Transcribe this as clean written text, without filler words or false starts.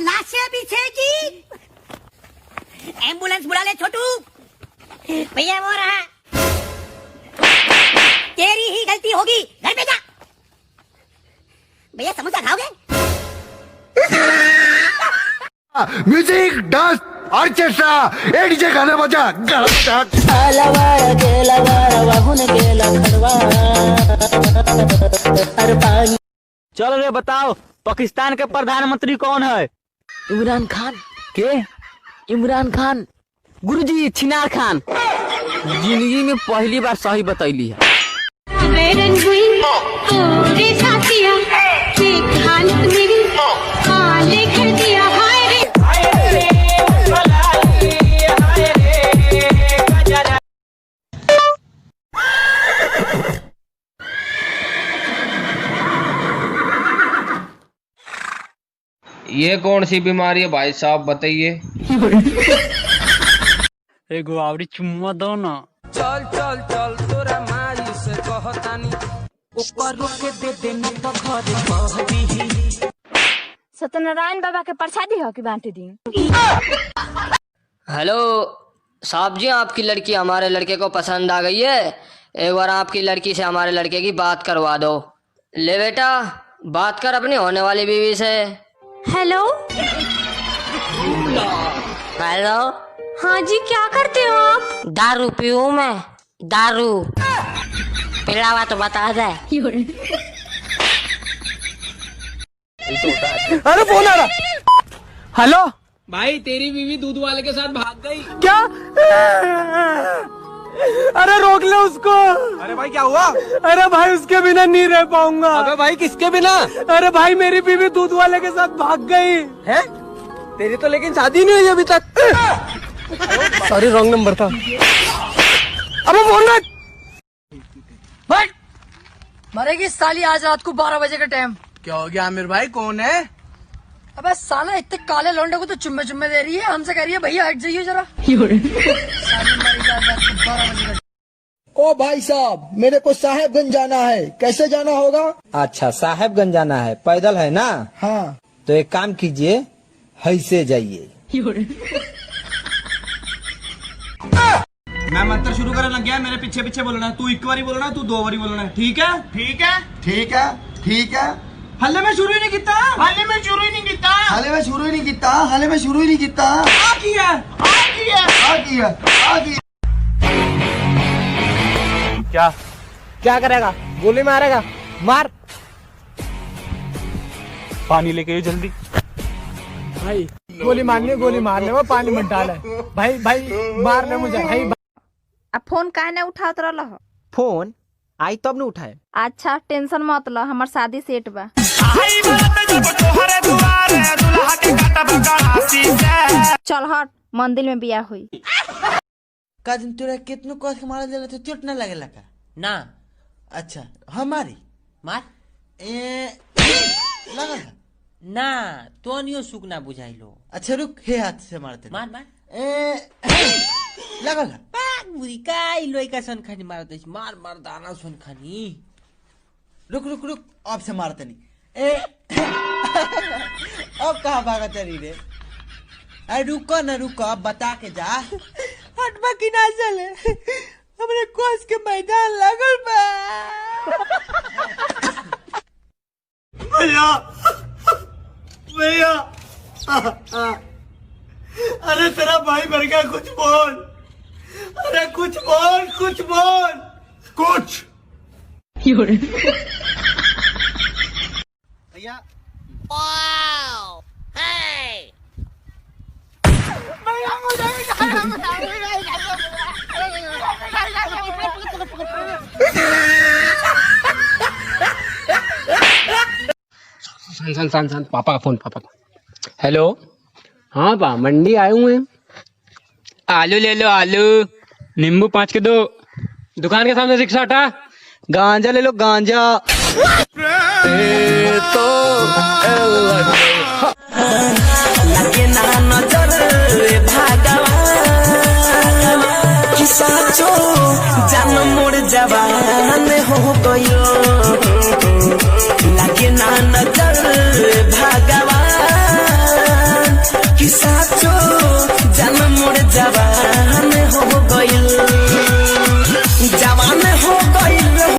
लाशें बिछेगी। एम्बुलेंस बुला ले छोटू। भैया वो रहा। तेरी ही गलती होगी, घर पे जा। भैया समोसा खाओगे? म्यूजिक, डांस, ऑर्केस्ट्रा, डीजे गाना बजा। चलो रे बताओ, पाकिस्तान के प्रधानमंत्री कौन है? इमरान खान। के? इमरान खान। गुरुजी छिनार खान। जिंदगी में पहली बार सही बतैली है। ये कौन सी बीमारी है भाई साहब, बताइए। एगो आवरी चुम्मा दो ना। चल चल चल तोरा माई से कहतानी ऊपर रोके दे देना तो घर कह दी। सत्यनारायण बाबा के प्रसादी हो कि बांट दी। हेलो साहब जी, आपकी लड़की हमारे लड़के को पसंद आ गई है। एक बार आपकी लड़की से हमारे लड़के की बात करवा दो। ले बेटा, बात कर अपनी होने वाली बीवी से। Hello hello. हाँ जी, क्या करते हो आप? दारू पीऊं मैं? दारू पिलावा तो बता दे। अरे फोन आ रहा। हेलो भाई तेरी बीवी दूध वाले के साथ भाग गई। क्या? अरे रोक ले उसको। अरे भाई क्या हुआ? अरे भाई उसके बिना नहीं रह पाऊंगा। अबे भाई किसके बिना? अरे भाई मेरी बीवी दूध वाले के साथ भाग गई है? तेरी तो लेकिन शादी नहीं हुई अभी तक। सॉरी, रॉन्ग नंबर था। अबे फोन रख। मरेगी साली आज रात को 12 बजे का टाइम। क्या हो गया आमिर भाई, कौन है? अबे साला इतने काले लौंडे को तो चुम्मे चुम्मे दे रही है, हमसे कह रही है भैया हट जाइए जरा। ओ भाई साहब, मेरे को साहेबगंज जाना है, कैसे जाना होगा? अच्छा, साहेबगंज जाना है, पैदल है ना? हाँ। तो एक काम कीजिए, हैसे जाइए। मैं मंत्र शुरू करने लग गया, मेरे पीछे पीछे बोलना है। तू एक बारी बोलना है, तू 2 बारी बोलना है। ठीक है? ठीक है, ठीक है, ठीक है। हल्ले में शुरू ही नहीं किता। हल्ले में शुरू ही नहीं किता। हाले में शुरू ही नहीं किता। हाले में शुरू ही नहीं किता। आ किया, आ किया, आ किया, आ किया। क्या क्या करेगा? गोली मारेगा? मार। पानी लेके जल्दी। भाई गोली मारने वो पानी मत डाले। भाई भाई मारने मुझे भाई। अब फोन काहे ना उठात रहल हो? फोन आई तब न उठाए। अच्छा टेंशन मत लो, हमार शादी सेट बा। चल हट, मंदिर में बियाह हुई। का दिन तोरा कितनो कस के मारा देला तो चोट ना लगेला का? ना। अच्छा हमारी मार लगा ना तो नियो सुख ना बुझाइलो। अच्छा रुक, हे हाथ से मारते। मार मार। लगा बुरी काई लोई का सन खानी मारते। मार मार दाना सुन खानी। रुक रुक रुक, अब से मारते नहीं। अब कहाँ भागा तेरी रे? अरे रुको ना रुको, अब बता के जा। हटवा की ना चले, हमरे कोस के मैदान लगल बा। भैया भैया, अरे तेरा भाई मर गया, कुछ बोल। अरे कुछ बोल, कुछ बोल, कुछ। भैया शांत पापा का फोन। पापा हेलो। हाँ बा, मंडी आए हुए हैं। आलू ले लो, आलू। नींबू 5 के 2। दुकान के सामने रिक्शा हटा। गांजा ले लो, गांजा। जान मोड़ जवान हो गयो।